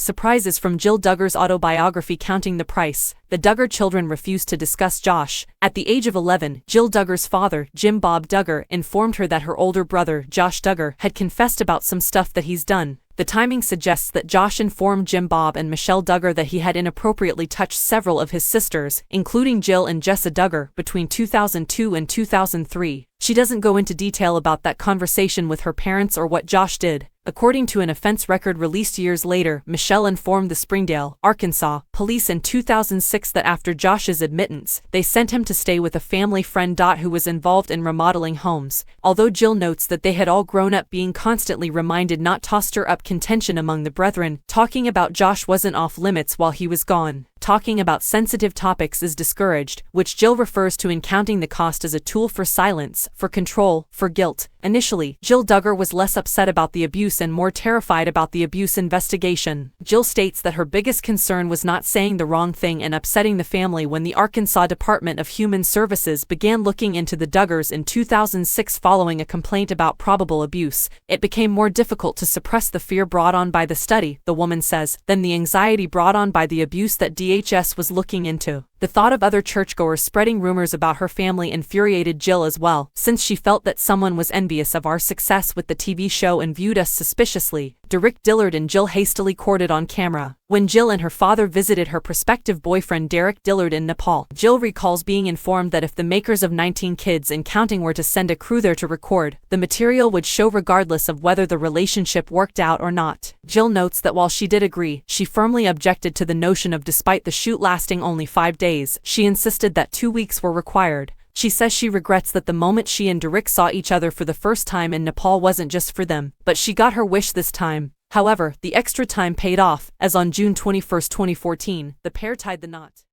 Surprises from Jill Duggar's autobiography. Counting the Price. The Duggar children refused to discuss Josh. At the age of 11, Jill Duggar's father, Jim Bob Duggar, informed her that her older brother, Josh Duggar, had confessed about some stuff that he's done. The timing suggests that Josh informed Jim Bob and Michelle Duggar that he had inappropriately touched several of his sisters, including Jill and Jessa Duggar, between 2002 and 2003. She doesn't go into detail about that conversation with her parents or what Josh did. According to an offense record released years later, Michelle informed the Springdale, Arkansas, police in 2006 that after Josh's admittance, they sent him to stay with a family friend who was involved in remodeling homes. Although Jill notes that they had all grown up, being constantly reminded not to stir up contention among the brethren, talking about Josh wasn't off limits while he was gone. Talking about sensitive topics is discouraged, which Jill refers to in Counting the Cost as a tool for silence, for control, for guilt. Initially, Jill Duggar was less upset about the abuse and more terrified about the abuse investigation. Jill states that her biggest concern was not saying the wrong thing and upsetting the family. When the Arkansas Department of Human Services began looking into the Duggars in 2006 following a complaint about probable abuse, it became more difficult to suppress the fear brought on by the study, the woman says, than the anxiety brought on by the abuse that DHS was looking into. The thought of other churchgoers spreading rumors about her family infuriated Jill as well, since she felt that someone was envious of our success with the TV show and viewed us suspiciously. Derek Dillard and Jill hastily courted on camera. When Jill and her father visited her prospective boyfriend Derek Dillard in Nepal, Jill recalls being informed that if the makers of 19 Kids and Counting were to send a crew there to record, the material would show regardless of whether the relationship worked out or not. Jill notes that while she did agree, she firmly objected to the notion of despite the shoot lasting only 5 days, she insisted that 2 weeks were required. She says she regrets that the moment she and Derek saw each other for the first time in Nepal wasn't just for them, but she got her wish this time. However, the extra time paid off, as on June 21, 2014, the pair tied the knot.